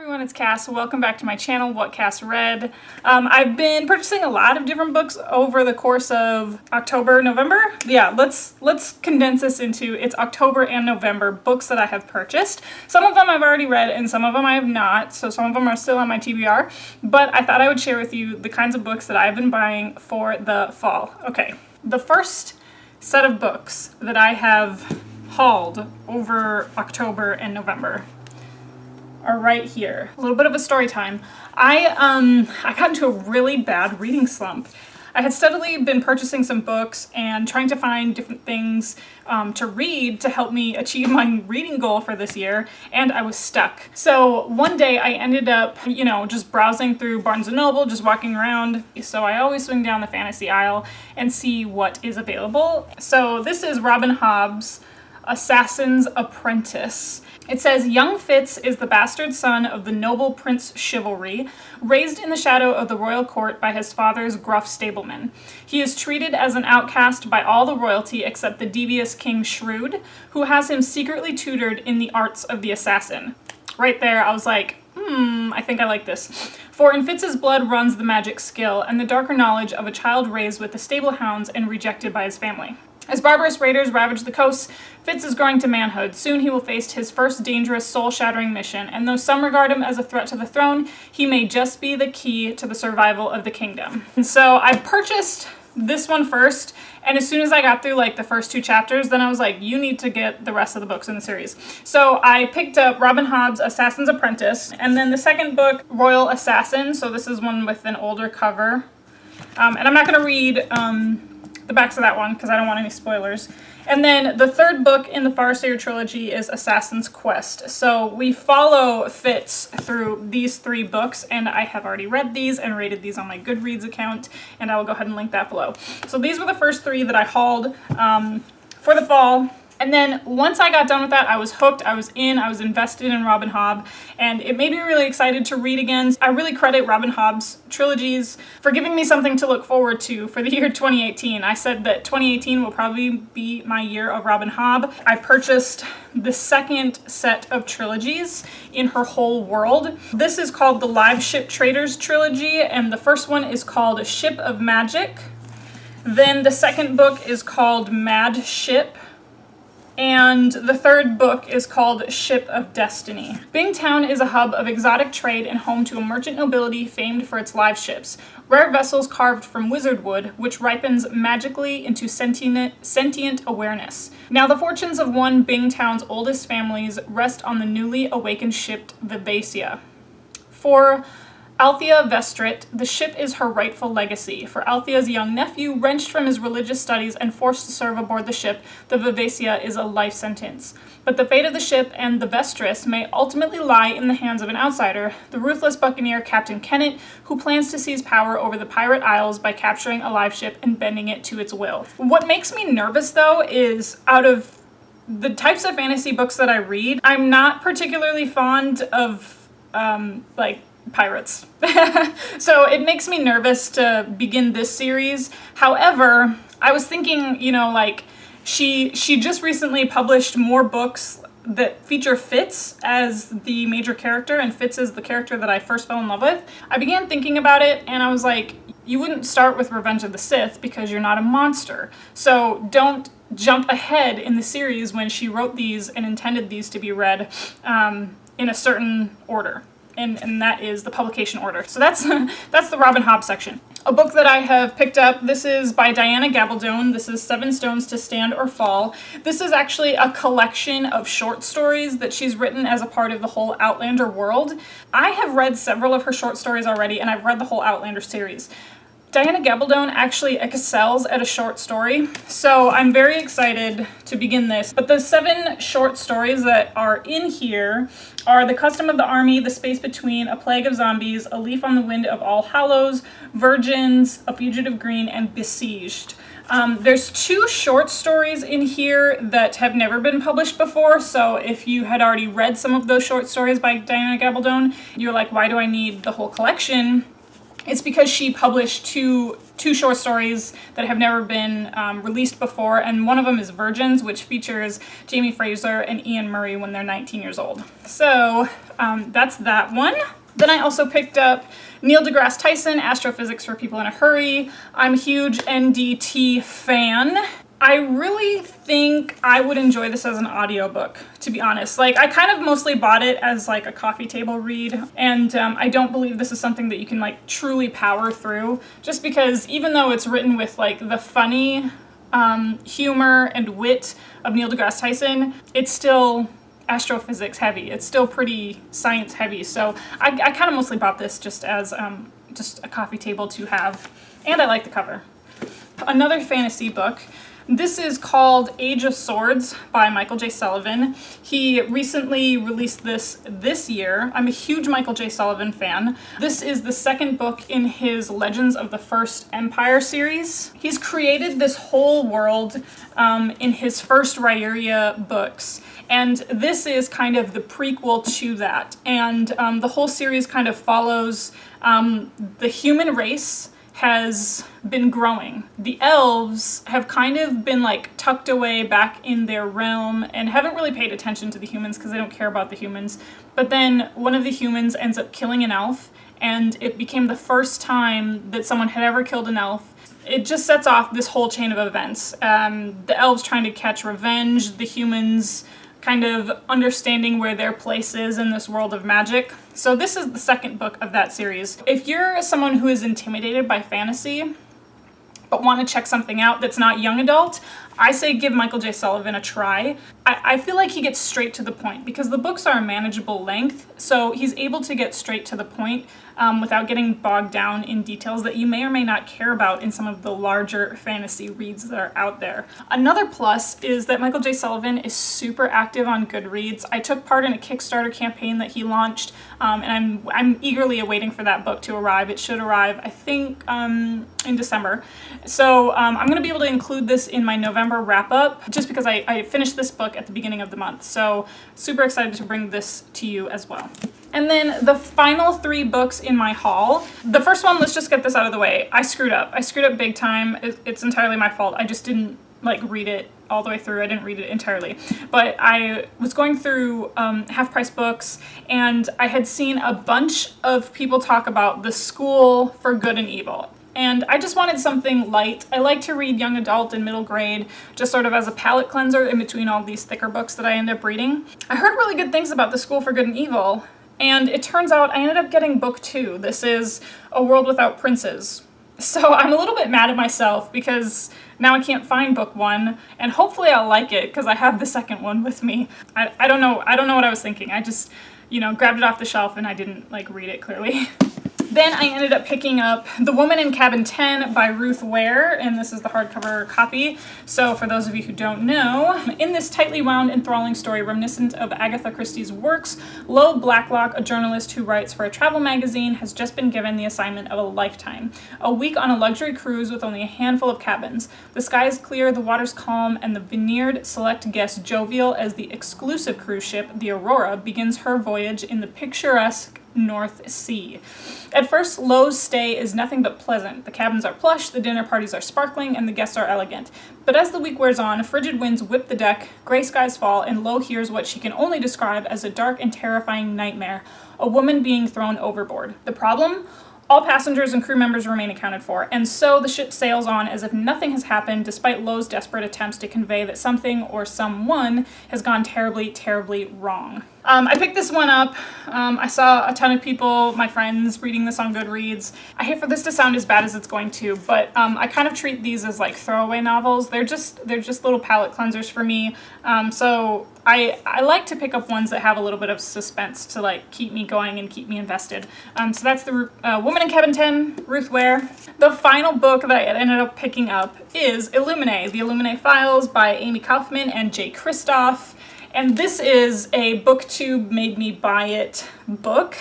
Everyone, it's Cass. Welcome back to my channel, What Cass Read. I've been purchasing a lot of different books over the course of October, November. Yeah, let's condense this into it's October and November books that I have purchased. Some of them I've already read and some of them I have not, so some of them are still on my TBR, but I thought I would share with you the kinds of books that I've been buying for the fall. Okay, the first set of books that I have hauled over October and November are right here. A little bit of a story time. I got into a really bad reading slump. I had steadily been purchasing some books and trying to find different things to read to help me achieve my reading goal for this year, and I was stuck. So one day I ended up, just browsing through Barnes & Noble, just walking around. So I always swing down the fantasy aisle and see what is available. So this is Robin Hobb's Assassin's Apprentice. It says, young Fitz is the bastard son of the noble Prince Chivalry, raised in the shadow of the royal court by his father's gruff stableman. He is treated as an outcast by all the royalty except the devious King Shrewd, who has him secretly tutored in the arts of the assassin. Right there, I was like, I think I like this. For in Fitz's blood runs the magic skill and the darker knowledge of a child raised with the stable hounds and rejected by his family. As barbarous raiders ravage the coasts, Fitz is growing to manhood. Soon he will face his first dangerous, soul-shattering mission, and though some regard him as a threat to the throne, he may just be the key to the survival of the kingdom. And so I purchased this one first, and as soon as I got through like the first two chapters, then I was like, you need to get the rest of the books in the series. So I picked up Robin Hobb's Assassin's Apprentice, and then the second book, Royal Assassin. So this is one with an older cover. And I'm not going to read the backs of that one because I don't want any spoilers. And then the third book in the Farseer trilogy is Assassin's Quest. So we follow Fitz through these three books, and I have already read these and rated these on my Goodreads account, and I will go ahead and link that below. So these were the first three that I hauled for the fall. And then once I got done with that, I was hooked, I was invested in Robin Hobb, and it made me really excited to read again. I really credit Robin Hobb's trilogies for giving me something to look forward to for the year 2018. I said that 2018 will probably be my year of Robin Hobb. I purchased the second set of trilogies in her whole world. This is called the Live Ship Traders trilogy, and the first one is called Ship of Magic. Then the second book is called Mad Ship. And the third book is called Ship of Destiny. Bingtown is a hub of exotic trade and home to a merchant nobility famed for its live ships, rare vessels carved from wizard wood, which ripens magically into sentient awareness. Now the fortunes of one Bingtown's oldest families rest on the newly awakened ship Vivacia. For Althea Vestrit, the ship is her rightful legacy. For Althea's young nephew, wrenched from his religious studies and forced to serve aboard the ship, the Vivacia is a life sentence. But the fate of the ship and the Vestris may ultimately lie in the hands of an outsider, the ruthless buccaneer Captain Kennett, who plans to seize power over the pirate isles by capturing a live ship and bending it to its will. What makes me nervous, though, is out of the types of fantasy books that I read, I'm not particularly fond of, pirates. So it makes me nervous to begin this series. However, I was thinking, she just recently published more books that feature Fitz as the major character, and Fitz is the character that I first fell in love with. I began thinking about it, and I was like, you wouldn't start with Revenge of the Sith because you're not a monster. So don't jump ahead in the series when she wrote these and intended these to be read in a certain order. And that is the publication order. So that's the Robin Hobb section. A book that I have picked up, this is by Diana Gabaldon. This is 7 Stones to Stand or Fall. This is actually a collection of short stories that she's written as a part of the whole Outlander world. I have read several of her short stories already, and I've read the whole Outlander series. Diana Gabaldon actually excels at a short story, so I'm very excited to begin this. But the 7 short stories that are in here are The Custom of the Army, The Space Between, A Plague of Zombies, A Leaf on the Wind of All Hallows, Virgins, A Fugitive Green, and Besieged. There's 2 short stories in here that have never been published before, so if you had already read some of those short stories by Diana Gabaldon, you're like, why do I need the whole collection? It's because she published two short stories that have never been released before, and one of them is Virgins, which features Jamie Fraser and Ian Murray when they're 19 years old. So that's that one. Then I also picked up Neil deGrasse Tyson, Astrophysics for People in a Hurry. I'm a huge NDT fan. I really think I would enjoy this as an audiobook, to be honest. Like, I kind of mostly bought it as like a coffee table read, and I don't believe this is something that you can like truly power through, just because even though it's written with like the funny humor and wit of Neil deGrasse Tyson, it's still astrophysics heavy. It's still pretty science heavy. So I kind of mostly bought this just as just a coffee table to have, and I like the cover. Another fantasy book. This is called Age of Swords by Michael J. Sullivan. He recently released this year. I'm a huge Michael J. Sullivan fan. This is the second book in his Legends of the First Empire series. He's created this whole world in his first Rhaeria books, and this is kind of the prequel to that. And the whole series kind of follows the human race has been growing. The elves have kind of been like tucked away back in their realm and haven't really paid attention to the humans because they don't care about the humans. But then one of the humans ends up killing an elf, and it became the first time that someone had ever killed an elf. It just sets off this whole chain of events. The elves trying to catch revenge, the humans kind of understanding where their place is in this world of magic. So this is the second book of that series. If you're someone who is intimidated by fantasy, but want to check something out that's not young adult, I say give Michael J. Sullivan a try. I feel like he gets straight to the point because the books are a manageable length, so he's able to get straight to the point without getting bogged down in details that you may or may not care about in some of the larger fantasy reads that are out there. Another plus is that Michael J. Sullivan is super active on Goodreads. I took part in a Kickstarter campaign that he launched, and I'm eagerly awaiting for that book to arrive. It should arrive, I think, in December. So I'm going to be able to include this in my November wrap-up, just because I finished this book at the beginning of the month. So super excited to bring this to you as well. And then the final three books in my haul. The first one, let's just get this out of the way. I screwed up. I screwed up big time. It's entirely my fault. I just didn't like read it all the way through. I didn't read it entirely. But I was going through half-price books, and I had seen a bunch of people talk about The School for Good and Evil. And I just wanted something light. I like to read young adult and middle grade, just sort of as a palate cleanser in between all these thicker books that I end up reading. I heard really good things about The School for Good and Evil, and it turns out I ended up getting book 2. This is A World Without Princes. So I'm a little bit mad at myself because now I can't find book 1, and hopefully I'll like it because I have the second one with me. I don't know what I was thinking. I just, grabbed it off the shelf and I didn't read it clearly. Then I ended up picking up The Woman in Cabin 10 by Ruth Ware, and this is the hardcover copy. So for those of you who don't know, in this tightly wound, enthralling story reminiscent of Agatha Christie's works, Lo Blacklock, a journalist who writes for a travel magazine, has just been given the assignment of a lifetime. A week on a luxury cruise with only a handful of cabins. The sky is clear, the water's calm, and the veneered select guests jovial as the exclusive cruise ship, the Aurora, begins her voyage in the picturesque North Sea. At first, Lo's stay is nothing but pleasant. The cabins are plush, the dinner parties are sparkling, and the guests are elegant. But as the week wears on, frigid winds whip the deck, gray skies fall, and Lo hears what she can only describe as a dark and terrifying nightmare, a woman being thrown overboard. The problem? All passengers and crew members remain accounted for, and so the ship sails on as if nothing has happened, despite Lo's desperate attempts to convey that something or someone has gone terribly, terribly wrong. I picked this one up. I saw a ton of people, my friends, reading this on Goodreads. I hate for this to sound as bad as it's going to, but I kind of treat these as throwaway novels. They're just little palate cleansers for me. So I like to pick up ones that have a little bit of suspense to keep me going and keep me invested. So that's The Woman in Cabin 10, Ruth Ware. The final book that I ended up picking up is Illuminae, the Illuminae Files by Aime Kaufman and J. Kristoff. And this is a BookTube made me buy it book.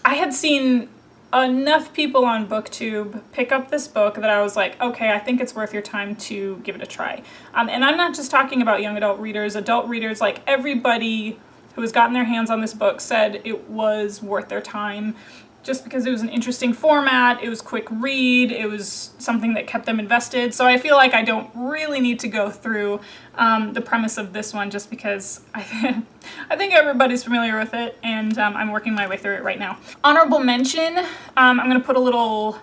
I had seen enough people on BookTube pick up this book that I was like, okay, I think it's worth your time to give it a try. And I'm not just talking about young adult readers, everybody who has gotten their hands on this book said it was worth their time. just because it was an interesting format, it was quick read, it was something that kept them invested. So I feel like I don't really need to go through the premise of this one just because I think everybody's familiar with it, and I'm working my way through it right now. Honorable mention, I'm going to put a little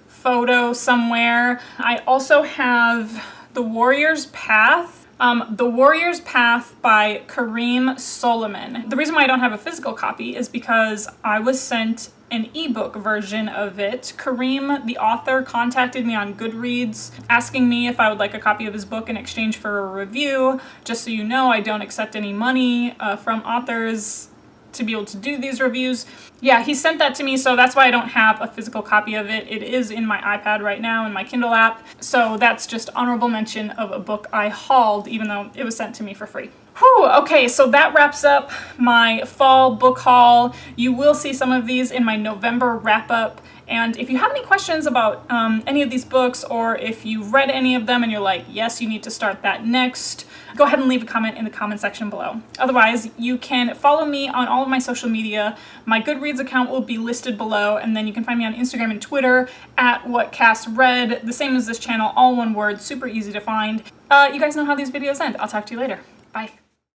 photo somewhere. I also have The Warrior's Path. The Warrior's Path by Karim Soman. The reason why I don't have a physical copy is because I was sent an ebook version of it. Karim, the author, contacted me on Goodreads asking me if I would like a copy of his book in exchange for a review. Just so you know, I don't accept any money from authors to be able to do these reviews. Yeah, he sent that to me, so that's why I don't have a physical copy of it. It is in my iPad right now in my Kindle app, so that's just honorable mention of a book I hauled, even though it was sent to me for free. Whew, okay, so that wraps up my fall book haul. You will see some of these in my November wrap-up. And if you have any questions about any of these books, or if you've read any of them and you're like, yes, you need to start that next, go ahead and leave a comment in the comment section below. Otherwise, you can follow me on all of my social media. My Goodreads account will be listed below, and then you can find me on Instagram and Twitter at WhatCastRead, the same as this channel, all one word, super easy to find. You guys know how these videos end. I'll talk to you later. Bye.